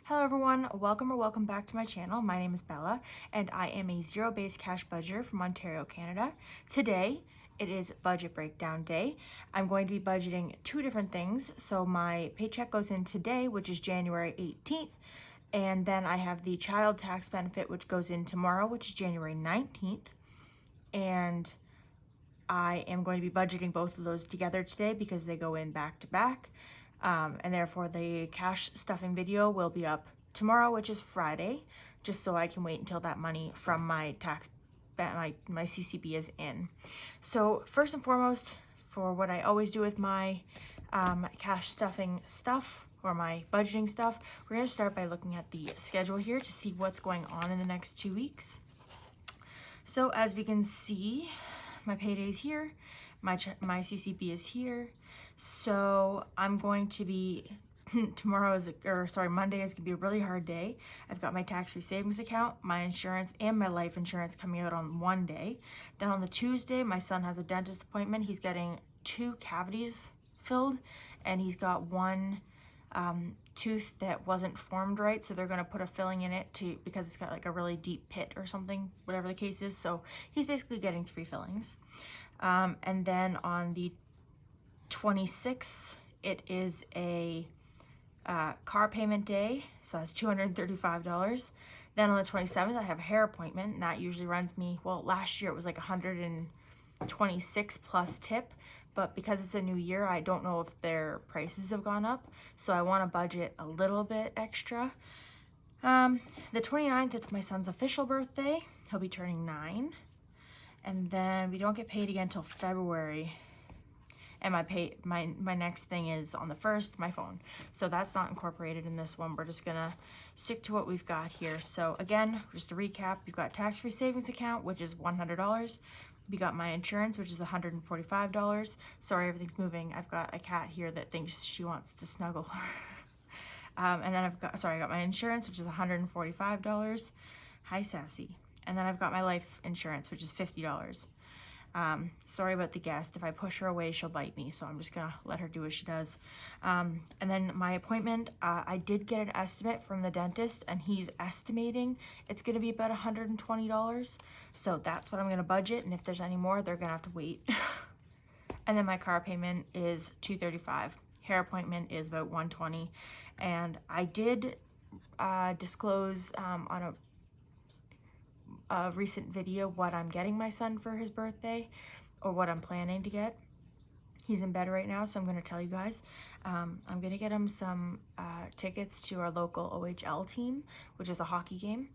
Hello everyone, welcome back to my channel. My name is Bella and I am a zero-based cash budgeter from Ontario, Canada. Today, it is budget breakdown day. I'm going to be budgeting two different things. So my paycheck goes in today, which is January 18th, and then I have the child tax benefit, which goes in tomorrow, which is January 19th. And I am going to be budgeting both of those together today because they go in back to back. And therefore the cash stuffing video will be up tomorrow, which is Friday, just so I can wait until that money from my my CCB is in. So first and foremost, for what I always do with my cash stuffing stuff or my budgeting stuff, we're going to start by looking at the schedule here to see what's going on in the next 2 weeks. So as we can see, my payday's here, my CCB is here. So I'm going to be, Monday is gonna be a really hard day. I've got my tax-free savings account, my insurance, and my life insurance coming out on one day. Then on the Tuesday, my son has a dentist appointment. He's getting 2 cavities filled, and he's got one tooth that wasn't formed right, so they're going to put a filling in it because it's got like a really deep pit or something, whatever the case is. So he's basically getting 3 fillings. And then on the 26th, it is a car payment day, so that's $235. Then on the 27th, I have a hair appointment, and that usually runs me, well, last year it was like $126 plus tip, but because it's a new year, I don't know if their prices have gone up, so I want to budget a little bit extra. The 29th, it's my son's official birthday. He'll be turning 9, and then we don't get paid again until February. And my next thing is on the 1st, my phone. So that's not incorporated in this one. We're just gonna stick to what we've got here. So again, just to recap, we've got tax-free savings account, which is $100. We got my insurance, which is $145. Sorry, everything's moving. I've got a cat here that thinks she wants to snuggle. And then I got my insurance, which is $145. Hi, Sassy. And then I've got my life insurance, which is $50. Sorry about the guest. If I push her away, she'll bite me, so I'm just gonna let her do what she does. And then my appointment, I did get an estimate from the dentist, and he's estimating it's gonna be about $120. So that's what I'm gonna budget, and if there's any more, they're gonna have to wait. And then my car payment is $235. Hair appointment is about $120. And I did disclose on a recent video what I'm getting my son for his birthday, or what I'm planning to get. He's in bed right now, so I'm going to tell you guys. I'm going to get him some tickets to our local OHL team, which is a hockey game.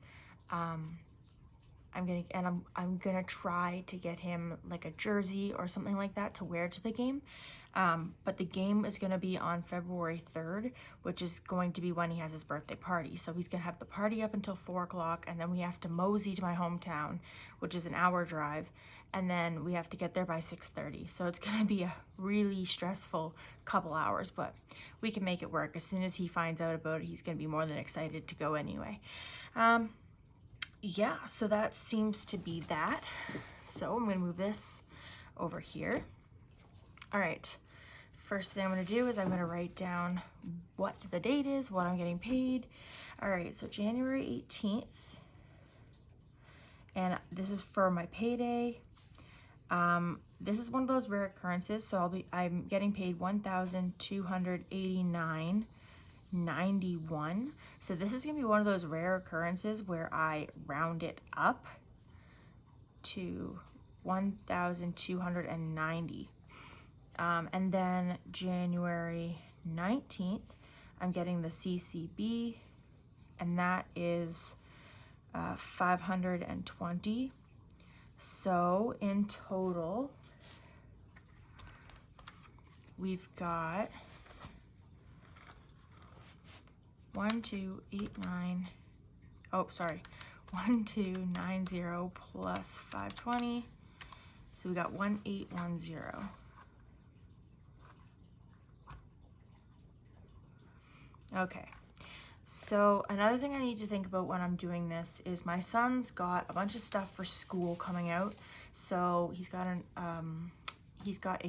I'm gonna try to get him like a jersey or something like that to wear to the game. But the game is gonna be on February 3rd, which is going to be when he has his birthday party. So he's gonna have the party up until 4 o'clock, and then we have to mosey to my hometown, which is an hour drive, and then we have to get there by 6:30. So it's gonna be a really stressful couple hours, but we can make it work. As soon as he finds out about it, he's gonna be more than excited to go anyway. Yeah, so that seems to be that. So I'm gonna move this over here. All right, first thing I'm gonna do is I'm gonna write down what the date is, what I'm getting paid. All right, so January 18th, and this is for my payday. This is one of those rare occurrences, so I'm getting paid $1,289.91. So this is gonna be one of those rare occurrences where I round it up to 1,290. And then January 19th, I'm getting the CCB, and that is 520. So in total, we've got 1290 plus 520. So we got 1810. Okay, so another thing I need to think about when I'm doing this is my son's got a bunch of stuff for school coming out. So he's got a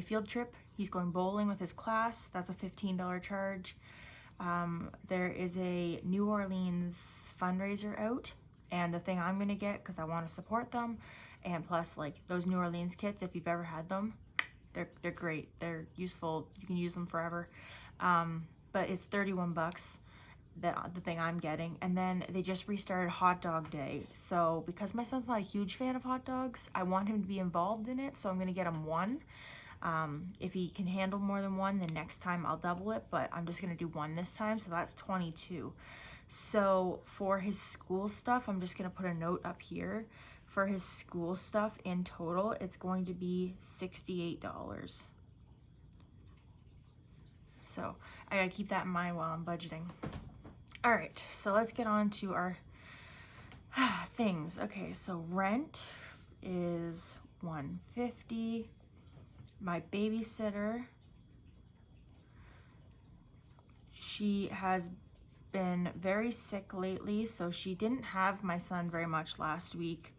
field trip. He's going bowling with his class. That's a $15 charge. There is a New Orleans fundraiser out, and the thing I'm gonna get, because I want to support them, and plus like those New Orleans kits, if you've ever had them, they're great. They're useful. You can use them forever. But it's 31 bucks, the thing I'm getting. And then they just restarted hot dog day. So because my son's not a huge fan of hot dogs, I want him to be involved in it. So I'm gonna get him one. If he can handle more than one, then next time I'll double it, but I'm just gonna do one this time. So that's 22. So for his school stuff, I'm just gonna put a note up here. For his school stuff in total, it's going to be $68. So I gotta keep that in mind while I'm budgeting. All right, so let's get on to our things. Okay, so rent is $150. My babysitter, she has been very sick lately, so she didn't have my son very much last week.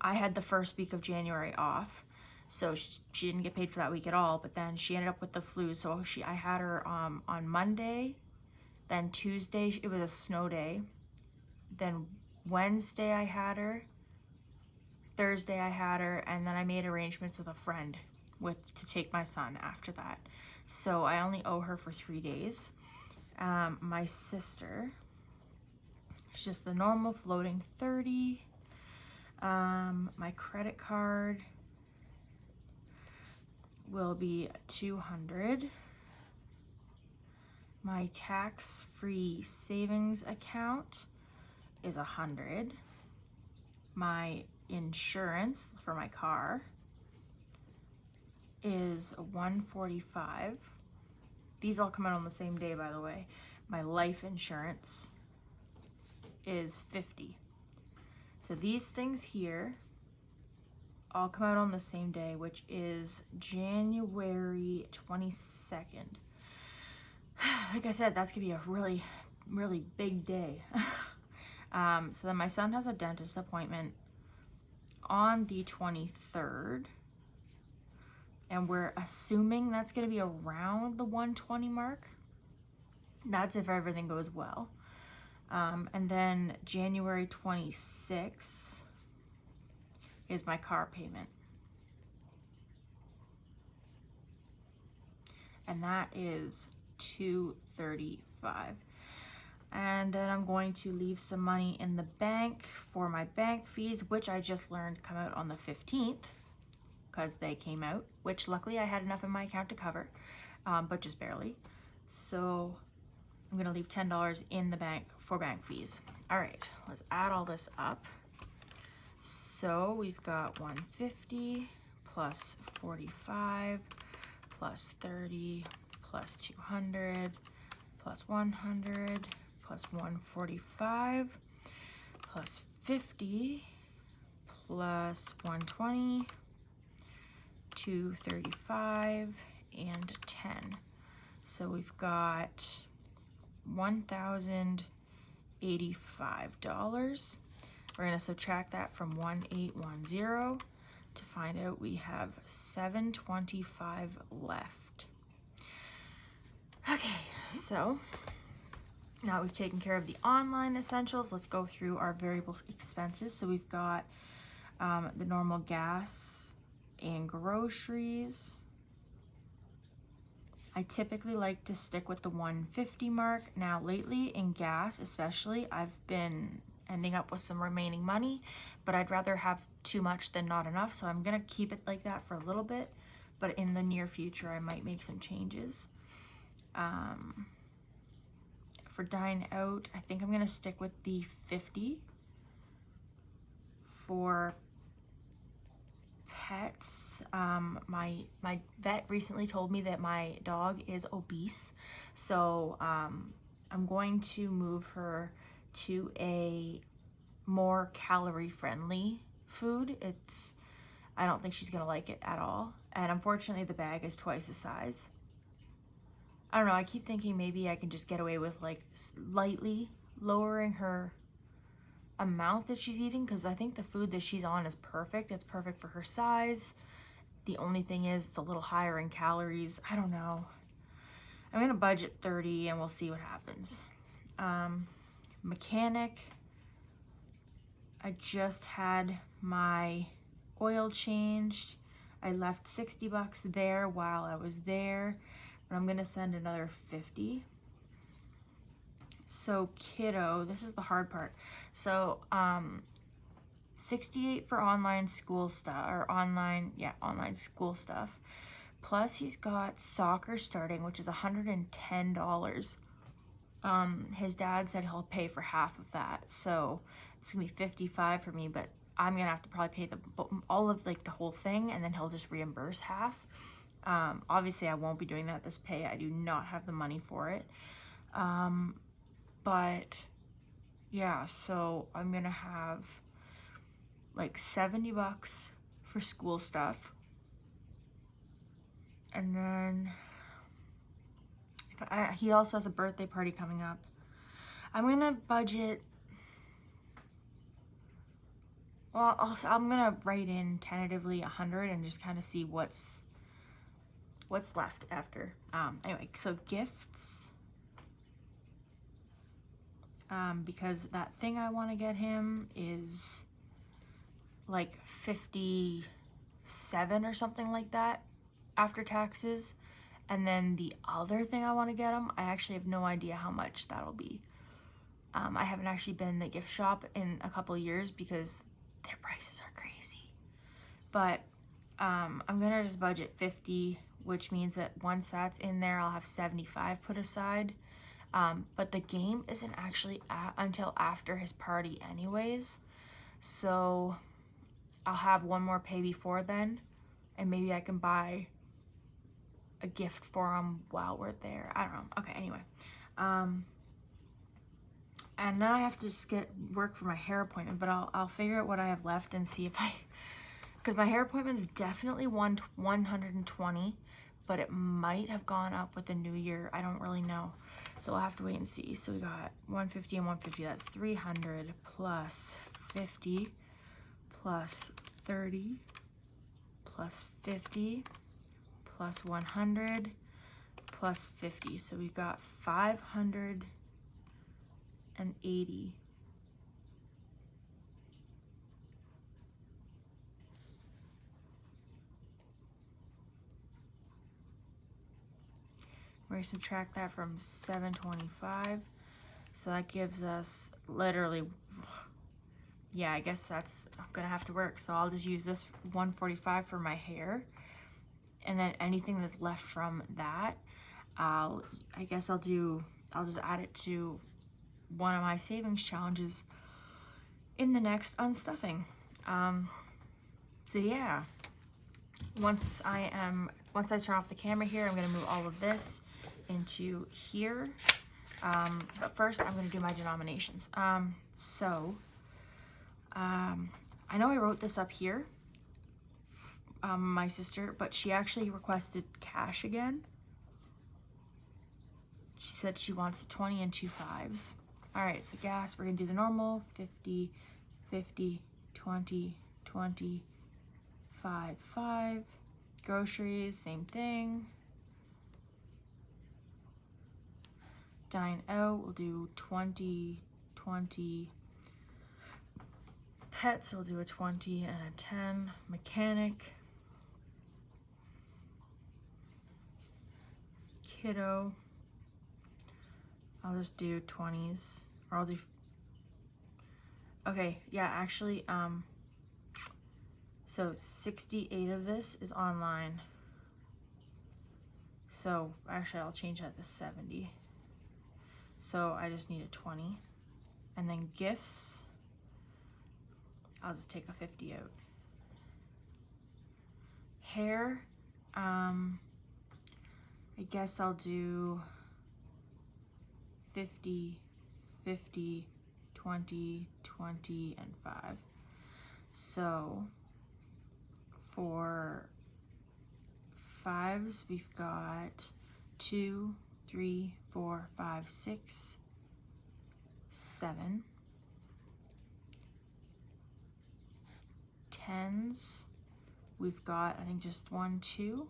I had the first week of January off, so she didn't get paid for that week at all, but then she ended up with the flu, so I had her on Monday, then Tuesday, it was a snow day, then Wednesday I had her, Thursday I had her, and then I made arrangements with a friend to take my son after that. So I only owe her for 3 days. My sister, it's just the normal floating 30. My credit card will be 200. My tax-free savings account is 100. My insurance for my car is 145. These all come out on the same day, by the way. My life insurance is 50. So these things here all come out on the same day, which is January 22nd. Like I said, that's gonna be a really, really big day. So then my son has a dentist appointment on the 23rd. And we're assuming that's gonna be around the 120 mark. That's if everything goes well. And then January 26th is my car payment. And that is $235. And then I'm going to leave some money in the bank for my bank fees, which I just learned come out on the 15th, because they came out, which luckily I had enough in my account to cover, but just barely. So I'm gonna leave $10 in the bank for bank fees. All right, let's add all this up. So we've got 150 plus 45 plus 30 plus 200 plus 100 plus 145 plus 50 plus 120, 235 and 10. So we've got $1,085. We're gonna subtract that from 1,810 to find out we have $725 left. Okay, so now we've taken care of the online essentials. Let's go through our variable expenses. So we've got the normal gas and groceries. I typically like to stick with the 150 mark. Now lately in gas especially, I've been ending up with some remaining money, but I'd rather have too much than not enough, so I'm gonna keep it like that for a little bit, but in the near future I might make some changes. For dine out, I think I'm gonna stick with the 50. For pets, my vet recently told me that my dog is obese, so I'm going to move her to a more calorie-friendly food. I don't think she's gonna like it at all, and unfortunately the bag is twice the size. I don't know, I keep thinking maybe I can just get away with like slightly lowering her amount that she's eating, because I think the food that she's on is perfect. It's perfect for her size. The only thing is it's a little higher in calories. I don't know. I'm gonna budget 30 and we'll see what happens. Mechanic, I just had my oil changed. I left 60 bucks there while I was there, but I'm gonna send another 50. So kiddo, this is the hard part. So 68 for online school stuff, or online school stuff. Plus he's got soccer starting, which is $110. His dad said he'll pay for half of that, so it's gonna be 55 for me, but I'm gonna have to probably pay all of like the whole thing, and then he'll just reimburse half. Obviously I won't be doing that this pay. I do not have the money for it. But yeah, so I'm gonna have like 70 bucks for school stuff. And then he also has a birthday party coming up. I'm gonna budget, well, also, I'm gonna write in tentatively 100 and just kind of see what's left after. Anyway, so gifts, because that thing I want to get him is like 57 or something like that after taxes. And then the other thing I want to get him, I actually have no idea how much that'll be. I haven't actually been in the gift shop in a couple years because their prices are crazy. But I'm gonna just budget 50, which means that once that's in there, I'll have 75 put aside. But the game isn't actually until after his party anyways. So I'll have one more pay before then, and maybe I can buy a gift for him while we're there. I don't know. Okay, anyway. And now I have to just work for my hair appointment, but I'll figure out what I have left and see if because my hair appointment's definitely 120, but it might have gone up with the new year. I don't really know. So I'll have to wait and see. So we got 150 and 150. That's 300 plus 50 plus 30 plus 50 plus 100 plus 50. So we've got 580. We're going to subtract that from 725. So that gives us literally, yeah, I guess that's going to have to work. So I'll just use this 145 for my hair. And then anything that's left from that, I guess I'll just add it to one of my savings challenges in the next unstuffing. So yeah, once I turn off the camera here, I'm gonna move all of this into here. But first I'm gonna do my denominations. I know I wrote this up here, my sister, but she actually requested cash again. She said she wants 20 and 2 5s. All right, so gas, we're gonna do the normal, 50, 50, 20, 20, 5, 5. Groceries, same thing. Dine out, we'll do 20, 20. Pets, we'll do a 20 and a 10. Mechanic. Kiddo. I'll just do 20s, or I'll do, okay, yeah, actually, so 68 of this is online. So actually I'll change that to 70. So I just need a 20. And then gifts, I'll just take a 50 out. Hair, I guess I'll do 50, 50, 20, 20, and 5. So for 5s, we've got 2, 3, 4, 5, 6, 7. 10s, we've got, I think, just 1, 2.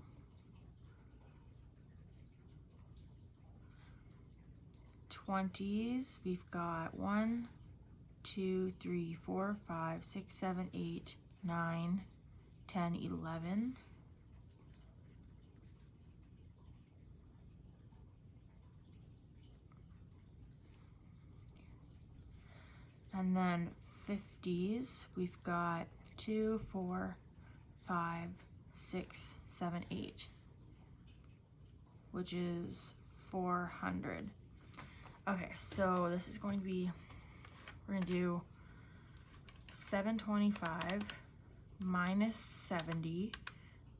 20s, we've got 1, 2, 3, 4, 5, 6, 7, 8, 9, 10, 11. And then 50s, we've got 2, 4, 5, 6, 7, 8, which is 400. Okay, so this is going to be, we're going to do 725 minus 70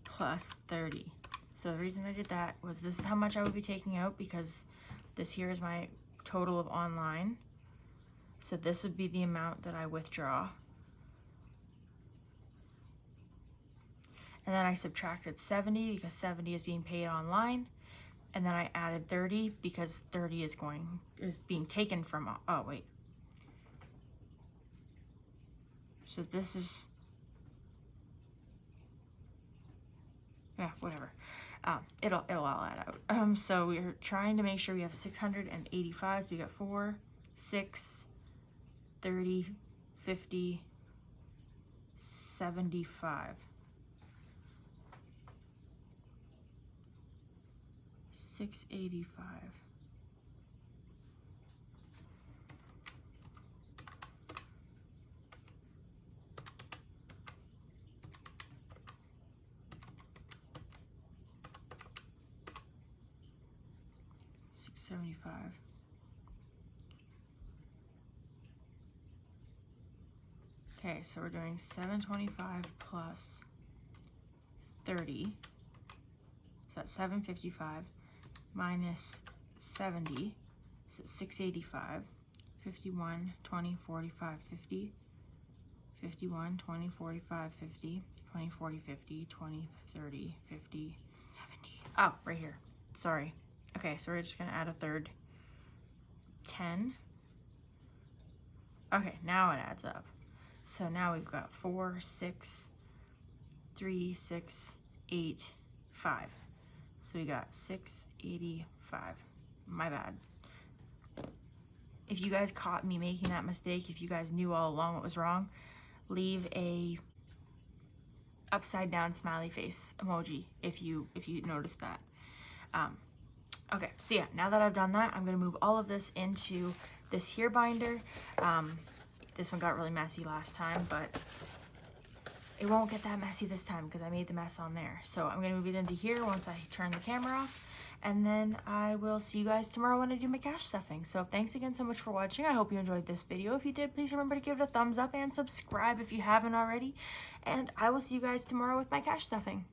plus 30. So the reason I did that was this is how much I would be taking out, because this here is my total of online. So this would be the amount that I withdraw. And then I subtracted 70 because 70 is being paid online. And then I added 30 because 30 is being taken from, oh wait. So this is, yeah, whatever. It'll all add out. So we're trying to make sure we have 685. So we got 4, 6, 30, 50, 75. 685. $675. Okay, so we're doing 725 plus 30. So that's 755 minus 70. So 685. 51, 20, 45, 50. 51, 20, 45, 50. 20, 40, 50. 20, 30, 50, 70. Oh, right here. Sorry. Okay, so we're just gonna add a third. 10. Okay, now it adds up. So now we've got 4, 6, 3, 6, 8, 5. So we got 685. My bad. If you guys caught me making that mistake, if you guys knew all along what was wrong, leave a upside down smiley face emoji if you noticed that. Okay, so yeah, now that I've done that, I'm gonna move all of this into this here binder. This one got really messy last time, but it won't get that messy this time because I made the mess on there. So I'm gonna move it into here once I turn the camera off, and then I will see you guys tomorrow when I do my cash stuffing. So thanks again so much for watching. I hope you enjoyed this video. If you did, please remember to give it a thumbs up and subscribe if you haven't already. And I will see you guys tomorrow with my cash stuffing.